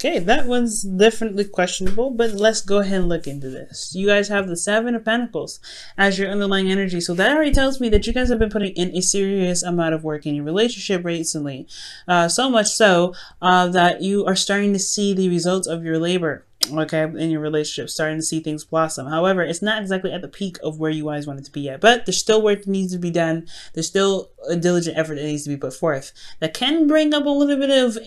Okay, that one's definitely questionable, but let's go ahead and look into this. You guys have the Seven of Pentacles as your underlying energy. So that already tells me that you guys have been putting in a serious amount of work in your relationship recently. So much so that you are starting to see the results of your labor. Okay, in your relationship, starting to see things blossom. However, it's not exactly at the peak of where you guys want it to be at, but there's still work that needs to be done. There's still a diligent effort that needs to be put forth. That can bring up a little bit of,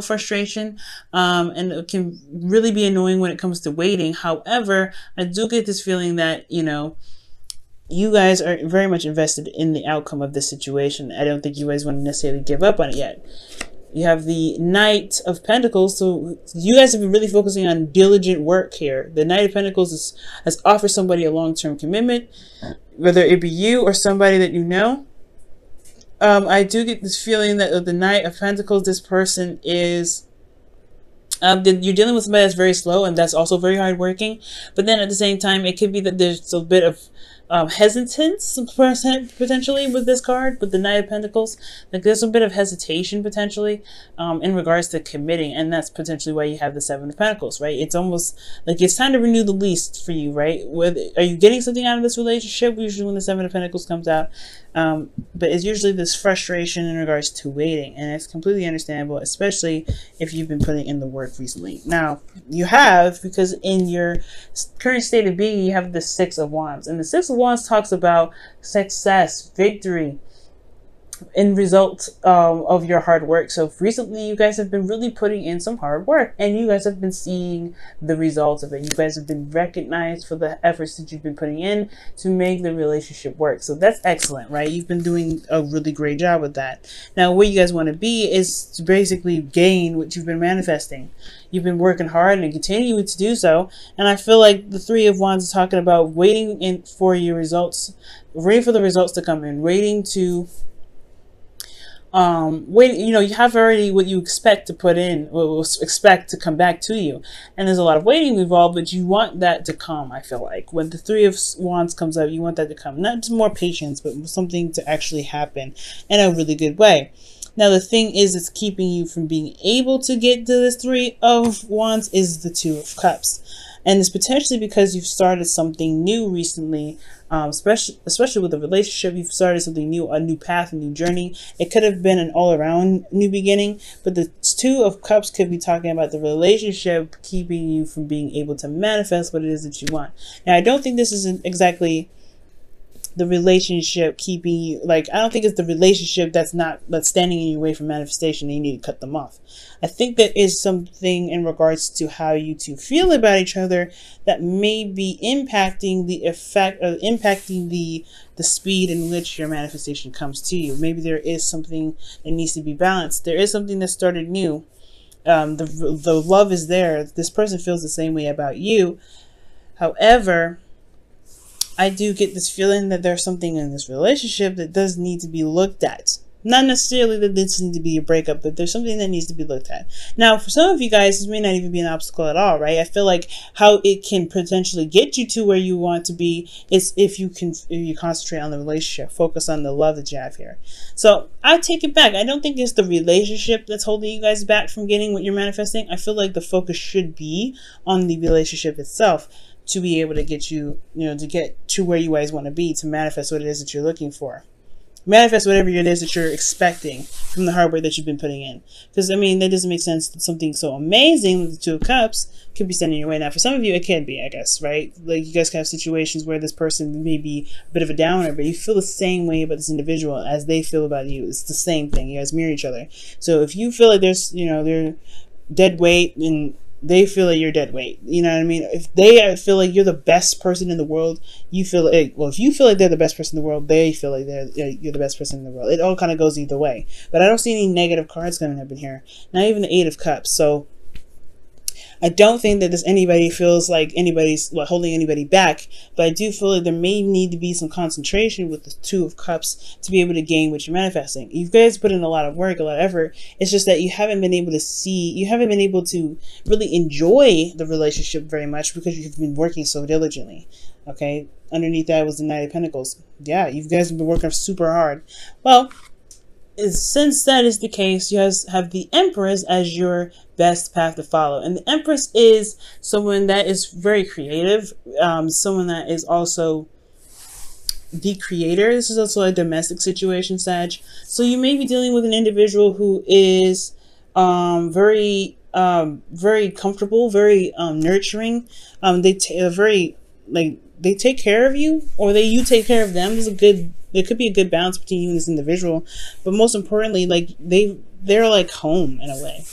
frustration, and it can really be annoying when it comes to waiting. However, I do get this feeling that, you guys are very much invested in the outcome of this situation. I don't think you guys want to necessarily give up on it yet. You have the Knight of Pentacles, so you guys have been really focusing on diligent work here. The Knight of Pentacles has offered somebody a long-term commitment, whether it be you or somebody that you know. I do get this feeling that the Knight of Pentacles, this person is... you're dealing with somebody that's very slow and that's also very hardworking. But then at the same time, it could be that there's a bit of hesitance potentially with this card, with the Knight of Pentacles. Like there's a bit of hesitation potentially in regards to committing, and that's potentially why you have the Seven of Pentacles, right? It's almost like it's time to renew the lease for you, right? Are you getting something out of this relationship? Usually when the Seven of Pentacles comes out, but it's usually this frustration in regards to waiting, and it's completely understandable, especially if you've been putting in the work recently. Now you have, because in your current state of being, you have the Six of Wands, and the Six of Wands talks about success, victory, in result of your hard work. So recently you guys have been really putting in some hard work, and you guys have been seeing the results of it. You guys have been recognized for the efforts that you've been putting in to make the relationship work. So that's excellent, right? You've been doing a really great job with that. Now where you guys want to be is to basically gain what you've been manifesting. You've been working hard and continuing to do so, and I feel like the Three of Wands is talking about waiting for your results, waiting for the results to come in, waiting to you have already what you expect to put in, what expect to come back to you, and there's a lot of waiting involved, but you want that to come. I feel like when the Three of Wands comes out, you want that to come, not just more patience, but something to actually happen in a really good way. Now the thing is, it's keeping you from being able to get to this Three of Wands is the Two of Cups. And it's potentially because you've started something new recently, especially with a relationship. You've started something new, a new path, a new journey. It could have been an all-around new beginning, but the Two of Cups could be talking about the relationship keeping you from being able to manifest what it is that you want. Now, I don't think this is exactly the relationship keeping you, I don't think it's the relationship that's standing in your way from manifestation and you need to cut them off. I think there is something in regards to how you two feel about each other that may be impacting the effect, or impacting the speed in which your manifestation comes to you. Maybe there is something that needs to be balanced. There is something that started new. The love is there. This person feels the same way about you. However, I do get this feeling that there's something in this relationship that does need to be looked at. Not necessarily that this needs to be a breakup, but there's something that needs to be looked at. Now, for some of you guys, this may not even be an obstacle at all, right? I feel like how it can potentially get you to where you want to be is if you concentrate on the relationship, focus on the love that you have here. So I take it back. I don't think it's the relationship that's holding you guys back from getting what you're manifesting. I feel like the focus should be on the relationship itself, to be able to get you, to get to where you guys want to be, to manifest what it is that you're looking for. Manifest whatever it is that you're expecting from the hard work that you've been putting in. Because, that doesn't make sense that something so amazing with the Two of Cups could be standing in your way. Now, for some of you, it can be, I guess, right? Like, you guys can have situations where this person may be a bit of a downer, but you feel the same way about this individual as they feel about you. It's the same thing. You guys mirror each other. So if you feel like there's, they're dead weight and they feel like you're dead weight. You know what I mean? If they feel like you're the best person in the world, you feel like, well, if you feel like they're the best person in the world, they feel like you're the best person in the world. It all kind of goes either way. But I don't see any negative cards coming up in here. Not even the Eight of Cups. So I don't think that anybody feels like anybody's holding anybody back, but I do feel like there may need to be some concentration with the Two of Cups to be able to gain what you're manifesting. You guys put in a lot of work, a lot of effort. It's just that you haven't been able to really enjoy the relationship very much because you've been working so diligently. Okay, underneath that was the Knight of Pentacles. Yeah, you guys have been working super hard. Well, since that is the case, you guys have the Empress as your best path to follow. And the Empress is someone that is very creative, someone that is also the creator. This is also a domestic situation, Sag. So you may be dealing with an individual who is very comfortable, very nurturing. They take care of you, or you take care of them. There could be a good balance between you and this individual, but most importantly, like they're like home in a way.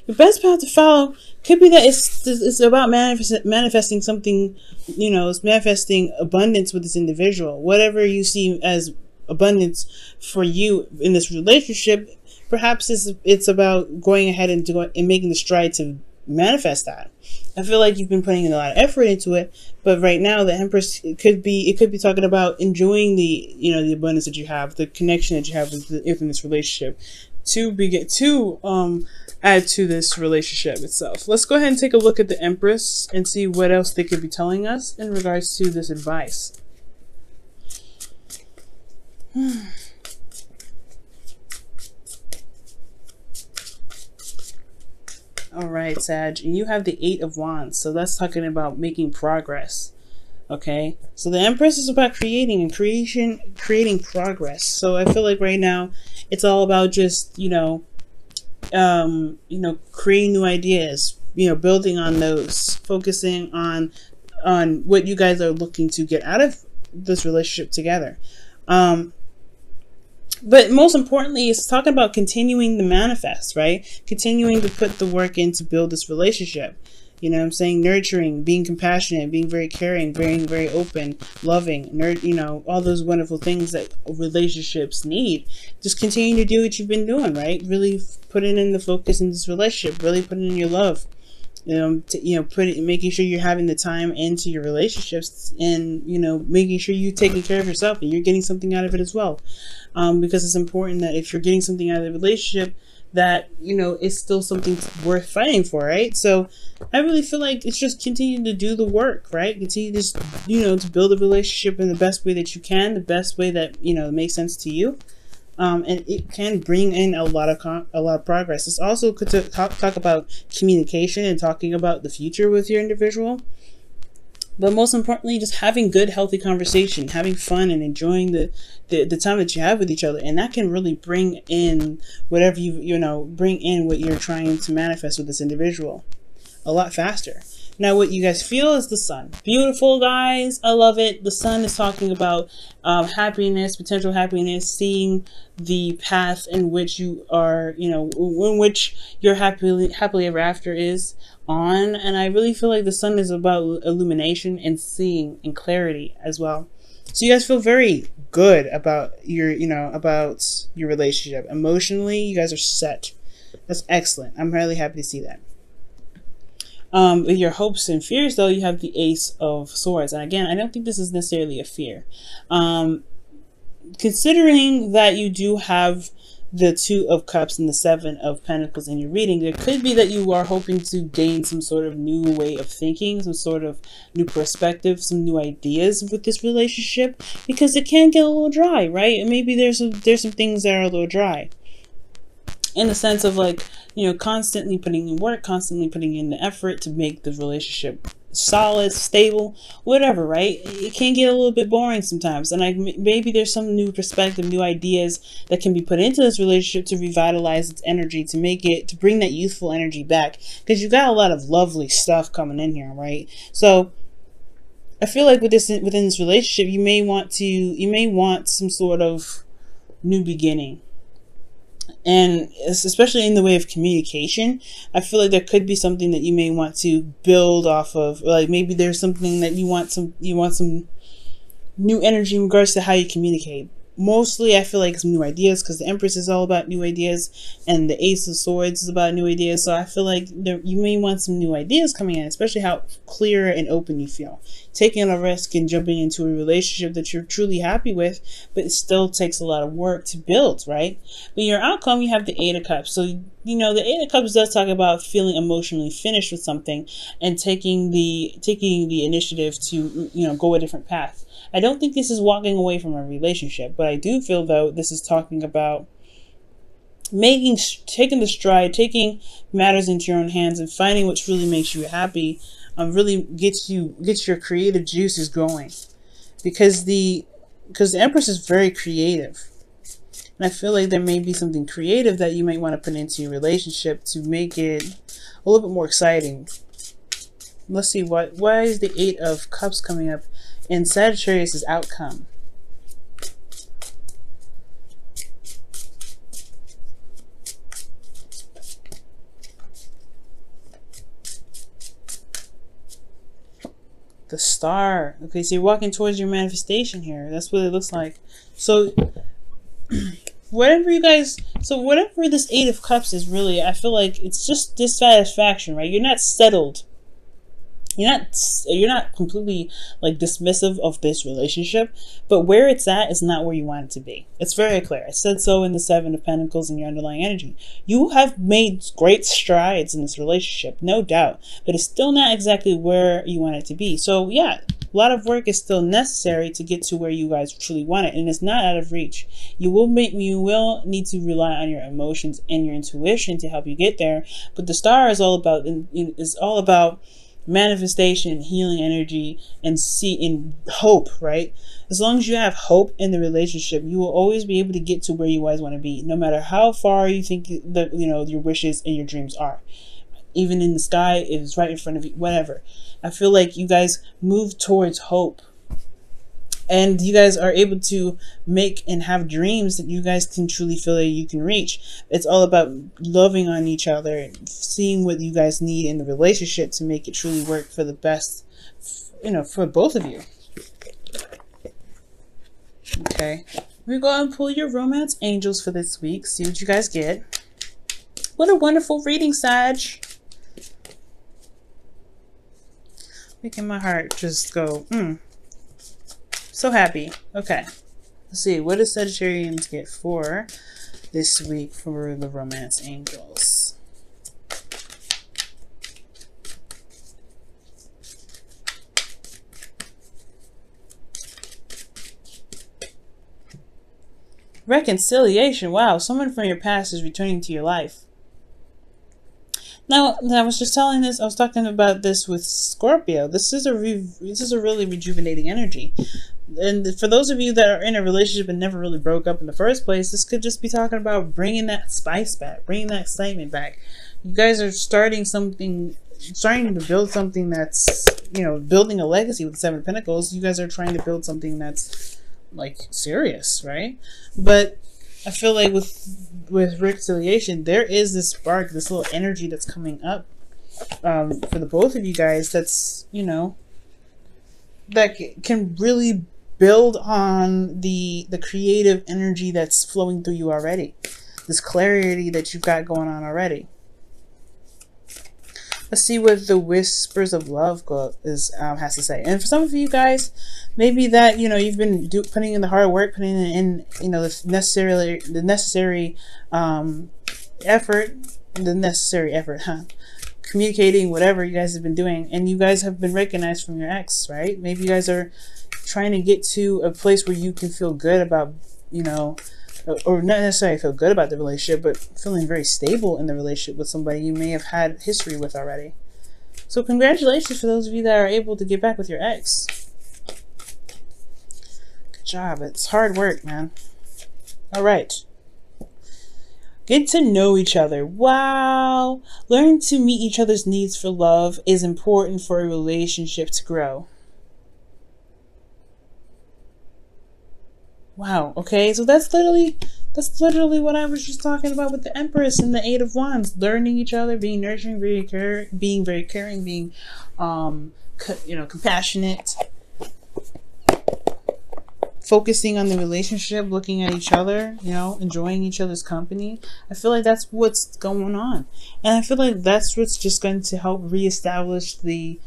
The best path to follow could be that it's about manifesting something, it's manifesting abundance with this individual. Whatever you see as abundance for you in this relationship, perhaps it's about going ahead and making the stride to manifest that. I feel like you've been putting a lot of effort into it, but right now the Empress, it could be talking about enjoying the abundance that you have, the connection that you have within this relationship, to add to this relationship itself. Let's go ahead and take a look at the Empress and see what else they could be telling us in regards to this advice. All right, Sag, and you have the 8 of Wands, so that's talking about making progress. Okay, so the Empress is about creating progress. So I feel like right now it's all about just creating new ideas, building on those, focusing on what you guys are looking to get out of this relationship together. But most importantly, it's talking about continuing to manifest, right? Continuing to put the work in to build this relationship. You know what I'm saying? Nurturing, being compassionate, being very caring, being very open, loving, all those wonderful things that relationships need. Just continue to do what you've been doing, right? Really putting in the focus in this relationship, really putting in your love. Making sure you're having the time into your relationships, and making sure you're taking care of yourself and you're getting something out of it as well, because it's important that if you're getting something out of the relationship, that it's still something worth fighting for, right? So I really feel like it's just continue to do the work, right? Continue to to build a relationship in the best way that you can, the best way that makes sense to you. And it can bring in a lot of progress. It's also good to talk about communication and talking about the future with your individual. But most importantly, just having good, healthy conversation, having fun, and enjoying the time that you have with each other. And that can really bring in whatever bring in what you're trying to manifest with this individual a lot faster. Now, what you guys feel is the Sun. Beautiful, guys. I love it. The Sun is talking about happiness, potential happiness, seeing the path in which you are, in which your happily ever after is on. And I really feel like the Sun is about illumination and seeing and clarity as well. So you guys feel very good about your relationship. Emotionally, you guys are set. That's excellent. I'm really happy to see that. With your hopes and fears, though, you have the Ace of Swords. And again, I don't think this is necessarily a fear. Considering that you do have the 2 of Cups and the 7 of Pentacles in your reading, there could be that you are hoping to gain some sort of new way of thinking, some sort of new perspective, some new ideas with this relationship, because it can get a little dry, right? And maybe there's some things that are a little dry, in the sense of constantly putting in work, constantly putting in the effort to make the relationship solid, stable, whatever, right? It can get a little bit boring sometimes. And maybe there's some new perspective, new ideas that can be put into this relationship to revitalize its energy, to bring that youthful energy back. Because you've got a lot of lovely stuff coming in here, right? So I feel like within this relationship, you may want some sort of new beginning. And especially in the way of communication, I feel like there could be something that you may want to build off of. Like maybe there's something that you want some new energy in regards to how you communicate. Mostly, I feel like it's new ideas, because the Empress is all about new ideas, and the Ace of Swords is about new ideas. So I feel like you may want some new ideas coming in, especially how clear and open you feel. Taking a risk and jumping into a relationship that you're truly happy with, but it still takes a lot of work to build, right? But your outcome, you have the 8 of Cups. So, the 8 of Cups does talk about feeling emotionally finished with something and taking the initiative to, go a different path. I don't think this is walking away from a relationship, but I do feel though this is talking about taking the stride, taking matters into your own hands and finding what really makes you happy, really gets your creative juices going, because the Empress is very creative, and I feel like there may be something creative that you might want to put into your relationship to make it a little bit more exciting. Let's see, why is the Eight of Cups coming up in Sagittarius' outcome? The Star. Okay, so you're walking towards your manifestation here. That's what it looks like. So whatever this Eight of Cups is, really, I feel like it's just dissatisfaction, right? You're not settled. You're not completely like dismissive of this relationship, but where it's at is not where you want it to be. It's very clear. I said so in the Seven of Pentacles in your underlying energy. You have made great strides in this relationship, no doubt, but it's still not exactly where you want it to be. So yeah, a lot of work is still necessary to get to where you guys truly want it, and it's not out of reach. You will need to rely on your emotions and your intuition to help you get there. But the Star is all about manifestation, healing energy, and in hope, right? As long as you have hope in the relationship, you will always be able to get to where you guys want to be, no matter how far you think that your wishes and your dreams are. Even in the sky, it is right in front of you, whatever. I feel like you guys move towards hope, and you guys are able to make and have dreams that you guys can truly feel that you can reach. It's all about loving on each other and seeing what you guys need in the relationship to make it truly work for the best, for both of you. Okay. We go and pull your romance angels for this week. See what you guys get. What a wonderful reading, Sag. Making my heart just go, So happy. Okay. Let's see. What does Sagittarians get for this week for the romance angels? Reconciliation. Wow. Someone from your past is returning to your life. Now, I was just I was talking about this with Scorpio. This is a really rejuvenating energy. And for those of you that are in a relationship and never really broke up in the first place, this could just be talking about bringing that spice back, bringing that excitement back. You guys are starting to build something that's, building a legacy with the Seven of Pentacles. You guys are trying to build something that's like serious, right? But I feel like with reconciliation, there is this spark, this little energy that's coming up for the both of you guys. That's that can really build on the creative energy that's flowing through you already. This clarity that you've got going on already. Let's see what the Whispers of Love has to say. And for some of you guys, maybe that you've been putting in the hard work, putting in the necessary effort, communicating whatever you guys have been doing, and you guys have been recognized from your ex, right? Maybe you guys are trying to get to a place where you can feel good about or not necessarily feel good about the relationship, but feeling very stable in the relationship with somebody you may have had history with already. So congratulations for those of you that are able to get back with your ex. Good job. It's hard work, man. All right. Get to know each other. Wow. Learning to meet each other's needs for love is important for a relationship to grow. Wow. Okay. So that's literally what I was just talking about with the Empress and the Eight of Wands. Learning each other, being nurturing, being very caring, being, compassionate. Focusing on the relationship, looking at each other, enjoying each other's company. I feel like that's what's going on. And I feel like that's what's just going to help reestablish the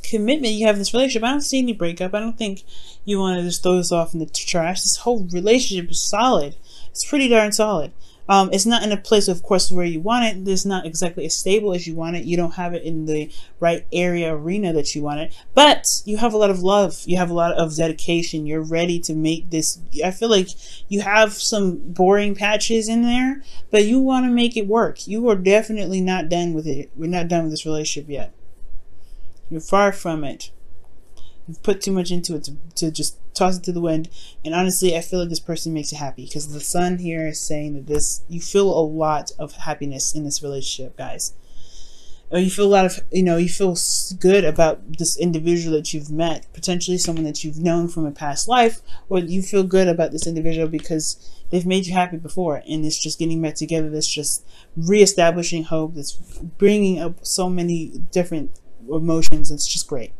commitment you have in this relationship. I don't see any breakup. I don't think you want to just throw this off in the trash. This whole relationship is solid. It's pretty darn solid. It's not in a place, of course, where you want it. It's not exactly as stable as you want it. You don't have it in the right area, arena that you want it. But you have a lot of love. You have a lot of dedication. You're ready to make this. I feel like you have some boring patches in there, but you want to make it work. You are definitely not done with it. We're not done with this relationship yet. You're far from it. You've put too much into it to just toss it to the wind. And honestly, I feel like this person makes you happy, because the sun here is saying that you feel a lot of happiness in this relationship, guys. Or you feel a lot of, you feel good about this individual that you've met, potentially someone that you've known from a past life, or you feel good about this individual because they've made you happy before, and it's just getting back together. That's just reestablishing hope. That's bringing up so many different emotions. It's just great.